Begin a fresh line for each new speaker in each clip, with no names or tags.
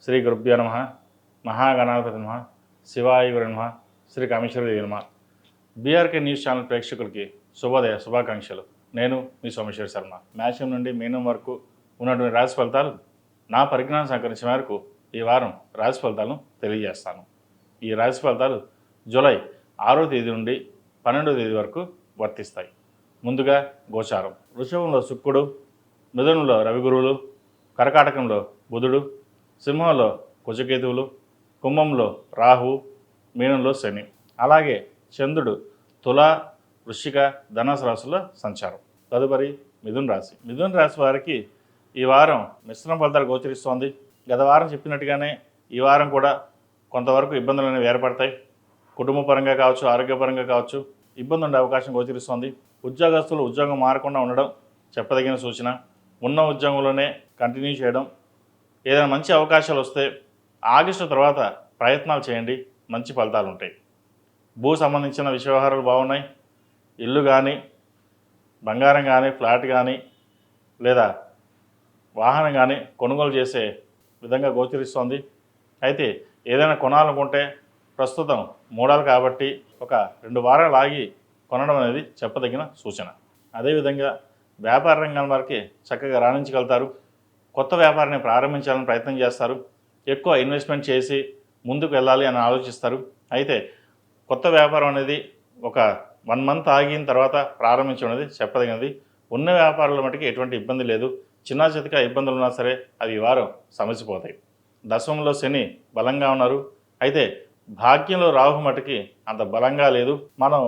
శ్రీ గురుభ్యో నమః. మహాగణాధిపతి నమః. శివాయ గురు నమః. శ్రీ కామేశ్వరదేవి నమః. బీఆర్కే న్యూస్ ఛానల్ ప్రేక్షకులకి శుభోదయ శుభాకాంక్షలు. నేను మీ సోమేశ్వర శర్మ. మేషం నుండి మీనం వరకు ఉన్నటువంటి రాశి ఫలితాలు నా పరిజ్ఞానం సహకరించిన మేరకు ఈ వారం రాశి ఫలితాలను తెలియజేస్తాను. ఈ రాశి ఫలితాలు జూలై 6వ తేదీ నుండి 12వ తేదీ వరకు వర్తిస్తాయి. ముందుగా గోచారం. వృషభంలో శుక్రుడు, మిథునంలో రవిగురువులు, కర్కాటకంలో బుధుడు, సింహంలో కుజకేతువులు, కుంభంలో రాహువు, మీనంలో శని. అలాగే చంద్రుడు తుల, వృశ్చిక, ధనుసు రాశుల్లో సంచారం. తదుపరి మిథున రాశి. మిథున రాశి వారికి ఈ వారం మిశ్రమ ఫలితాలు గోచరిస్తోంది. గత వారం చెప్పినట్టుగానే ఈ వారం కూడా కొంతవరకు ఇబ్బందులు అనేవి ఏర్పడతాయి. కుటుంబ పరంగా కావచ్చు, ఆరోగ్యపరంగా కావచ్చు ఇబ్బంది ఉండే అవకాశం గోచరిస్తోంది. ఉద్యోగస్తులు ఉద్యోగం మారకుండా ఉండడం చెప్పదగిన సూచన. ఉన్న ఉద్యోగంలోనే కంటిన్యూ చేయడం. ఏదైనా మంచి అవకాశాలు వస్తే ఆగస్టు తర్వాత ప్రయత్నాలు చేయండి, మంచి ఫలితాలు ఉంటాయి. భూ సంబంధించిన వ్యవహారాలు బాగున్నాయి. ఇల్లు కానీ, బంగారం కానీ, ఫ్లాట్ కానీ లేదా వాహనం కానీ కొనుగోలు చేసే విధంగా గోచరిస్తోంది. అయితే ఏదైనా కొనాలనుకుంటే ప్రస్తుతం మూడాలు కాబట్టి ఒక 2 వారాలు ఆగి కొనడం అనేది చెప్పదగిన సూచన. అదేవిధంగా వ్యాపార రంగం వారికి చక్కగా రాణించగలుగుతారు. కొత్త వ్యాపారాన్ని ప్రారంభించాలని ప్రయత్నం చేస్తారు. ఎక్కువ ఇన్వెస్ట్మెంట్ చేసి ముందుకు వెళ్ళాలి అని ఆలోచిస్తారు. అయితే కొత్త వ్యాపారం అనేది ఒక 1 మంత్ ఆగిన తర్వాత ప్రారంభించడం అనేది చెప్పదగినది. ఉన్న వ్యాపారాల మటుకు ఎటువంటి ఇబ్బంది లేదు. చిన్న చితక ఇబ్బందులు ఉన్నా సరే అవి ఈ వారం సమసిపోతాయి. దశమంలో శని బలంగా ఉన్నారు. అయితే భాగ్యంలో రాహు మటుకి అంత బలంగా లేదు. మనం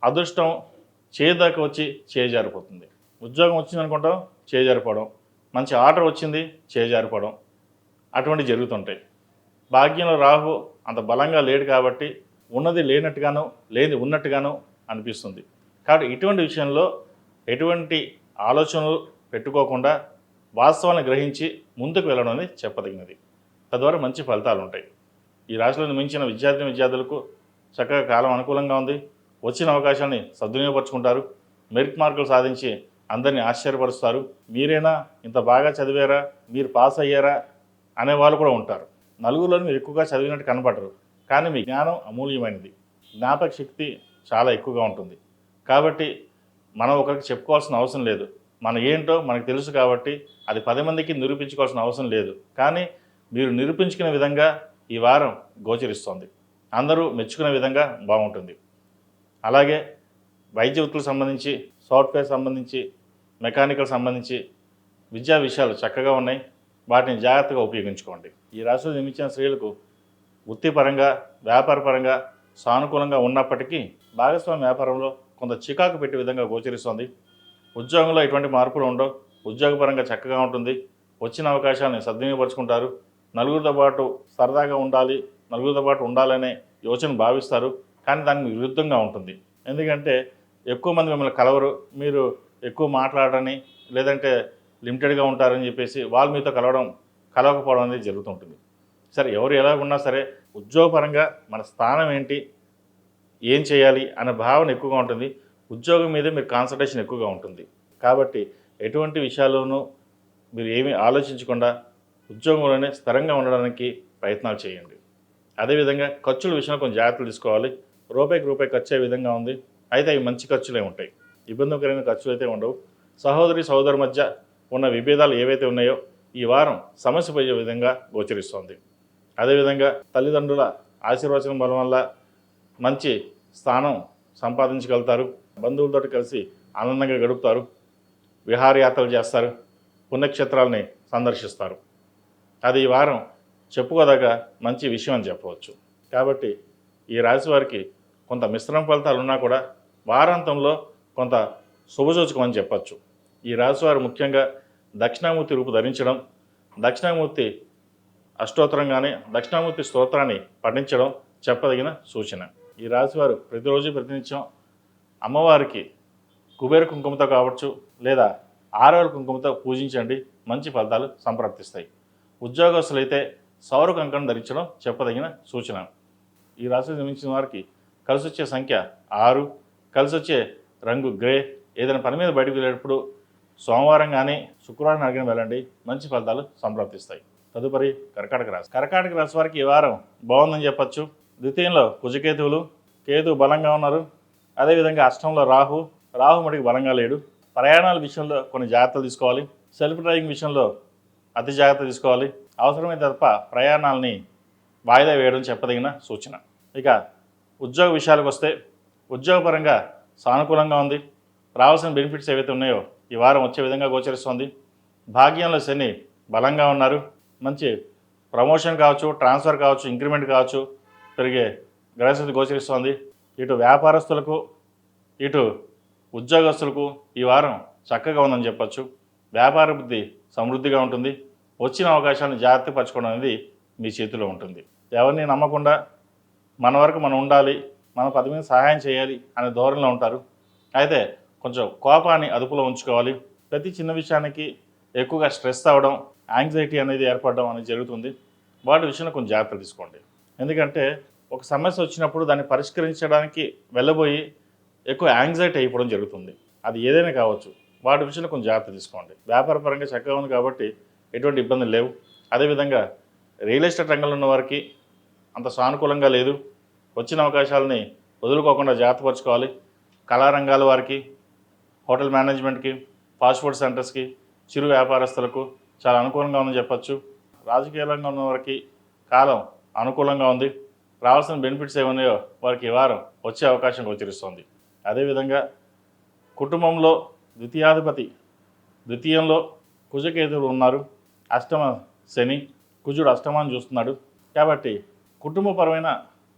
అదృష్టం చేదాకా వచ్చి చేజారిపోతుంది. ఉద్యోగం వచ్చింది అనుకుంటాం, చేజారిపోవడం. మంచి ఆర్డర్ వచ్చింది, చేజారిపోవడం, అటువంటి జరుగుతుంటాయి. భాగ్యంలో రాహు అంత బలంగా లేడు కాబట్టి ఉన్నది లేనట్టుగాను, లేని ఉన్నట్టుగాను అనిపిస్తుంది. కాబట్టి ఇటువంటి విషయంలో ఎటువంటి ఆలోచనలు పెట్టుకోకుండా వాస్తవాన్ని గ్రహించి ముందుకు వెళ్ళడం అనేది చెప్పదగినది. తద్వారా మంచి ఫలితాలు ఉంటాయి. ఈ రాశిలో మించిన విద్యార్థులకు చక్కగా కాలం అనుకూలంగా ఉంది. వచ్చిన అవకాశాన్ని సద్వినియోగపరుచుకుంటారు. మెరిట్ మార్కులు సాధించి అందరినీ ఆశ్చర్యపరుస్తారు. మీరేనా ఇంత బాగా చదివారా, మీరు పాస్ అయ్యారా అనేవాళ్ళు కూడా ఉంటారు. నలుగురిలో మీరు ఎక్కువగా చదివినట్టు కనపడరు, కానీ మీ జ్ఞానం అమూల్యమైనది. జ్ఞాపక శక్తి చాలా ఎక్కువగా ఉంటుంది. కాబట్టి మనం ఒకరికి చెప్పుకోవాల్సిన అవసరం లేదు. మన ఏంటో మనకు తెలుసు కాబట్టి అది 10 మందికి నిరూపించుకోవాల్సిన అవసరం లేదు. కానీ మీరు నిరూపించుకునే విధంగా ఈ వారం గోచరిస్తోంది. అందరూ మెచ్చుకునే విధంగా బాగుంటుంది. అలాగే వైద్య వృత్తులకు సంబంధించి, సాఫ్ట్వేర్ సంబంధించి, మెకానికల్ సంబంధించి విద్యా విషయాలు చక్కగా ఉన్నాయి. వాటిని జాగ్రత్తగా ఉపయోగించుకోండి. ఈ రాశిలో జన్మించిన స్త్రీలకు వృత్తిపరంగా, వ్యాపారపరంగా సానుకూలంగా ఉన్నప్పటికీ భాగస్వామి వ్యాపారంలో కొంత చికాకు పెట్టే విధంగా గోచరిస్తోంది. ఉద్యోగంలో ఎటువంటి మార్పులు ఉండవు. ఉద్యోగపరంగా చక్కగా ఉంటుంది. వచ్చిన అవకాశాన్ని సద్వినియోగపరుచుకుంటారు. నలుగురితో పాటు సరదాగా ఉండాలి, నలుగురితో పాటు ఉండాలనే యోచన భావిస్తారు. కానీ దానికి విరుద్ధంగా ఉంటుంది. ఎందుకంటే ఎక్కువ మంది మిమ్మల్ని కలవరు, మీరు ఎక్కువ మాట్లాడరని, లేదంటే లిమిటెడ్గా ఉంటారని చెప్పేసి వాళ్ళు మీతో కలవకపోవడం అనేది జరుగుతుంటుంది. సరే, ఎవరు ఎలా ఉన్నా సరే ఉద్యోగపరంగా మన స్థానం ఏంటి, ఏం చేయాలి అనే భావన ఎక్కువగా ఉంటుంది. ఉద్యోగం మీదే మీరు కాన్సన్ట్రేషన్ ఎక్కువగా ఉంటుంది. కాబట్టి ఎటువంటి విషయాల్లోనూ మీరు ఏమీ ఆలోచించకుండా ఉద్యోగంలోనే స్థిరంగా ఉండడానికి ప్రయత్నాలు చేయండి. అదేవిధంగా ఖర్చుల విషయంలో కొంచెం జాగ్రత్తలు తీసుకోవాలి. రూపాయికి రూపాయి ఖర్చు అయ్యే విధంగా ఉంది. అయితే అవి మంచి ఖర్చులే ఉంటాయి. ఇబ్బందికరమైన ఖర్చులు అయితే ఉండవు. సహోదరు మధ్య ఉన్న విభేదాలు ఏవైతే ఉన్నాయో ఈ వారం సమస్య పోయే విధంగా గోచరిస్తోంది. అదేవిధంగా తల్లిదండ్రుల ఆశీర్వచనం బలం వల్ల మంచి స్థానం సంపాదించగలుగుతారు. బంధువులతో కలిసి ఆనందంగా గడుపుతారు. విహారయాత్రలు చేస్తారు. పుణ్యక్షేత్రాలని సందర్శిస్తారు. అది ఈ వారం చెప్పుకోదగ్గ మంచి విషయం అని చెప్పవచ్చు. కాబట్టి ఈ రాశి వారికి కొంత మిశ్రమ ఫలితాలు ఉన్నా కూడా వారాంతంలో కొంత శుభసూచకం అని చెప్పచ్చు. ఈ రాశి వారు ముఖ్యంగా దక్షిణామూర్తి రూపు ధరించడం, దక్షిణామూర్తి అష్టోత్తరం కానీ దక్షిణామూర్తి స్తోత్రాన్ని పఠించడం చెప్పదగిన సూచన. ఈ రాశివారు ప్రతిరోజు ప్రతినిత్యం అమ్మవారికి కుబేర కుంకుమతో కావచ్చు లేదా ఆరవల కుంకుమతో పూజించండి, మంచి ఫలితాలు సంప్రాప్తిస్తాయి. ఉద్యోగస్తులైతే సౌర కంకణం ధరించడం చెప్పదగిన సూచన. ఈ రాశి జన్మించిన వారికి కలిసి వచ్చే సంఖ్య 6, కలిసి వచ్చే రంగు గ్రే. ఏదైనా పని మీద బయటకు వెళ్ళేటప్పుడు సోమవారం కానీ శుక్రవారం అడిగిన వెళ్ళండి, మంచి ఫలితాలు సంప్రాప్తిస్తాయి. తదుపరి కర్కాటక రాశి. కర్కాటక రాశి వారికి ఈ వారం బాగుందని చెప్పచ్చు. ద్వితీయంలో కుజకేతువులు, కేతు బలంగా ఉన్నారు. అదేవిధంగా అష్టంలో రాహు మటుకు బలంగా లేడు. ప్రయాణాల విషయంలో కొన్ని జాగ్రత్తలు తీసుకోవాలి. సెల్ఫ్ డ్రైవింగ్ విషయంలో అతి జాగ్రత్త తీసుకోవాలి. అవసరమైన తప్ప ప్రయాణాలని వాయిదా వేయడం చెప్పదగిన సూచన. ఇక ఉద్యోగ విషయాలకు వస్తే ఉద్యోగపరంగా సానుకూలంగా ఉంది. రావాల్సిన బెనిఫిట్స్ ఏవైతే ఉన్నాయో ఈ వారం వచ్చే విధంగా గోచరిస్తుంది. భాగ్యంలో శని బలంగా ఉన్నారు. మంచి ప్రమోషన్ కావచ్చు, ట్రాన్స్ఫర్ కావచ్చు, ఇంక్రిమెంట్ కావచ్చు పెరిగే గ్రహస్థితి గోచరిస్తుంది. ఇటు వ్యాపారస్తులకు ఇటు ఉద్యోగస్తులకు ఈ వారం చక్కగా ఉందని చెప్పచ్చు. వ్యాపార బుద్ధి సమృద్ధిగా ఉంటుంది. వచ్చిన అవకాశాలను జాగ్రత్త పరచుకోవడం అనేది మీ చేతిలో ఉంటుంది. ఎవరిని నమ్మకుండా మన వరకు మనం ఉండాలి, మన 10 మంది సహాయం చేయాలి అనే ధోరణిలో ఉంటారు. అయితే కొంచెం కోపాన్ని అదుపులో ఉంచుకోవాలి. ప్రతి చిన్న విషయానికి ఎక్కువగా స్ట్రెస్ అవ్వడం, యాంగ్జైటీ అనేది ఏర్పడడం అనేది జరుగుతుంది. వాటి విషయంలో కొంచెం జాగ్రత్తలు తీసుకోండి. ఎందుకంటే ఒక సమస్య వచ్చినప్పుడు దాన్ని పరిష్కరించడానికి వెళ్ళబోయి ఎక్కువ యాంగ్జైటీ అయిపోవడం జరుగుతుంది. అది ఏదైనా కావచ్చు. వాటి విషయంలో కొంచెం జాగ్రత్త తీసుకోండి. వ్యాపార పరంగా చక్కగా ఉంది కాబట్టి ఎటువంటి ఇబ్బందులు లేవు. అదేవిధంగా రియల్ ఎస్టేట్ రంగంలో ఉన్న వారికి అంత సానుకూలంగా లేదు. వచ్చిన అవకాశాలని వదులుకోకుండా జాగ్రత్తపరచుకోవాలి. కళారంగాల వారికి, హోటల్ మేనేజ్మెంట్కి, ఫాస్ట్ ఫుడ్ సెంటర్స్కి, చిరు వ్యాపారస్తులకు చాలా అనుకూలంగా ఉందని చెప్పచ్చు. రాజకీయ రంగంలో ఉన్న వారికి కాలం అనుకూలంగా ఉంది. రావాల్సిన బెనిఫిట్స్ ఏమున్నాయో వారికి ఈ వారం వచ్చే అవకాశం గోచరిస్తుంది. అదేవిధంగా కుటుంబంలో ద్వితీయంలో కుజకేతువులు ఉన్నారు. అష్టమ శని, కుజుడు అష్టమాన్ని చూస్తున్నాడు. కాబట్టి కుటుంబపరమైన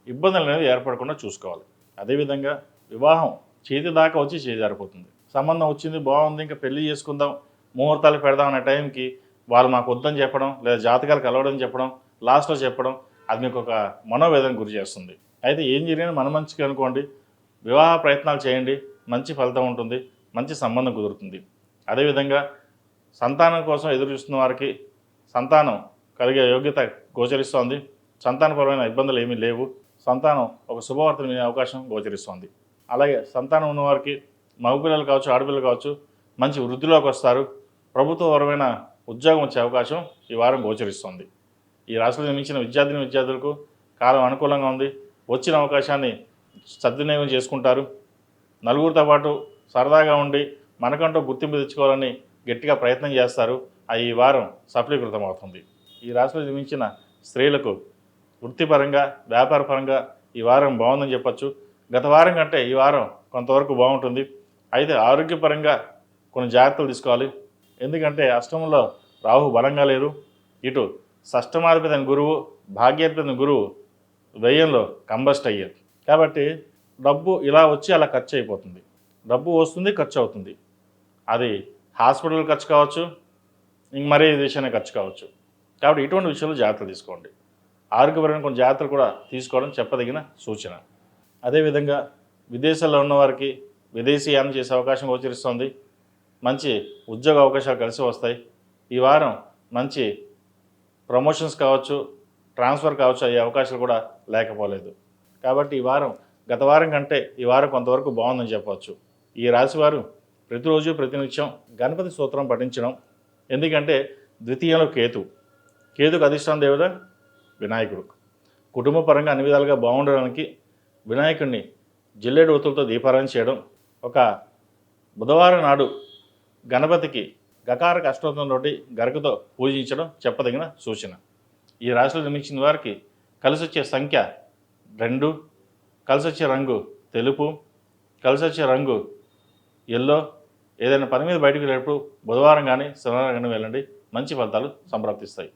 ఇబ్బందులు అనేవి ఏర్పడకుండా చూసుకోవాలి. అదేవిధంగా వివాహం చేతి దాకా వచ్చి చేజారిపోతుంది. సంబంధం వచ్చింది, బాగుంది, ఇంకా పెళ్లి చేసుకుందాం, ముహూర్తాలు పెడదాం అనే టైంకి వాళ్ళు మాకు వద్దని చెప్పడం, లేదా జాతకాలు కలవడం చెప్పడం, లాస్ట్లో చెప్పడం, అది మీకు ఒక మనోవేదన గురి చేస్తుంది. అయితే ఏం జరిగినా మన మంచికి అనుకోండి. వివాహ ప్రయత్నాలు చేయండి, మంచి ఫలితం ఉంటుంది, మంచి సంబంధం కుదురుతుంది. అదేవిధంగా సంతానం కోసం ఎదురు చూస్తున్న వారికి సంతానం కలిగే యోగ్యత గోచరిస్తోంది. సంతానపరమైన ఇబ్బందులు ఏమీ లేవు. సంతానం ఒక శుభవార్తను వినే అవకాశం గోచరిస్తోంది. అలాగే సంతానం ఉన్నవారికి మగపిల్లలు కావచ్చు, ఆడపిల్లలు కావచ్చు మంచి వృద్ధిలోకి వస్తారు. ప్రభుత్వపరమైన ఉద్యోగం వచ్చే అవకాశం ఈ వారం గోచరిస్తుంది. ఈ రాశిలో జన్మించిన విద్యార్థులకు కాలం అనుకూలంగా ఉంది. వచ్చిన అవకాశాన్ని సద్వినియోగం చేసుకుంటారు. నలుగురితో పాటు సరదాగా ఉండి మనకంటూ గుర్తింపు తెచ్చుకోవాలని గట్టిగా ప్రయత్నం చేస్తారు. ఈ వారం సఫలీకృతం అవుతుంది. ఈ రాశిలో జన్మించిన స్త్రీలకు వృత్తిపరంగా, వ్యాపారపరంగా ఈ వారం బాగుందని చెప్పచ్చు. గత వారం కంటే ఈ వారం కొంతవరకు బాగుంటుంది. అయితే ఆరోగ్యపరంగా కొన్ని జాగ్రత్తలు తీసుకోవాలి. ఎందుకంటే అష్టమంలో రాహు బలంగా లేరు. ఇటు షష్టమాధిపతి గురువు, భాగ్యాధిపతి గురువు వ్యయంలో కంబస్ట్ అయ్యారు. కాబట్టి డబ్బు ఇలా వచ్చి అలా ఖర్చు అయిపోతుంది. డబ్బు వస్తుంది, ఖర్చు అవుతుంది. అది హాస్పిటల్ ఖర్చు కావచ్చు, ఇంక మరే విషయాన్ని ఖర్చు కావచ్చు. కాబట్టి ఇటువంటి విషయంలో జాగ్రత్తలు తీసుకోండి. ఆరోగ్యపరమైన కొన్ని జాగ్రత్తలు కూడా తీసుకోవడం చెప్పదగిన సూచన. అదేవిధంగా విదేశాల్లో ఉన్నవారికి విదేశీయానం చేసే అవకాశం గోచరిస్తుంది. మంచి ఉద్యోగ అవకాశాలు కలిసి వస్తాయి. ఈ వారం మంచి ప్రమోషన్స్ కావచ్చు, ట్రాన్స్ఫర్ కావచ్చు అయ్యే అవకాశాలు కూడా లేకపోలేదు. కాబట్టి ఈ వారం గత వారం కంటే ఈ వారం కొంతవరకు బాగుందని చెప్పవచ్చు. ఈ రాశివారు ప్రతిరోజు ప్రతినిత్యం గణపతి స్తోత్రం పఠించడం. ఎందుకంటే ద్వితీయంలో కేతుకు అధిష్టాన దేవత వినాయకుడు. కుటుంబ పరంగా అన్ని విధాలుగా బాగుండడానికి వినాయకుడిని జిల్లేడు ఒత్తులతో దీపారాధన చేయడం, ఒక బుధవారం నాడు గణపతికి గకారక అష్టోత్తరంతోటి గరకతో పూజించడం చెప్పదగిన సూచన. ఈ రాశిలో జన్మించిన వారికి కలిసి వచ్చే సంఖ్య 2, కలిసి వచ్చే రంగు తెలుపు, కలిసి వచ్చే రంగు ఎల్లో. ఏదైనా పని మీద బయటకు వెళ్ళేటప్పుడు బుధవారం కానీ శనివారం కానీ వెళ్ళండి, మంచి ఫలితాలు సంప్రాప్తిస్తాయి.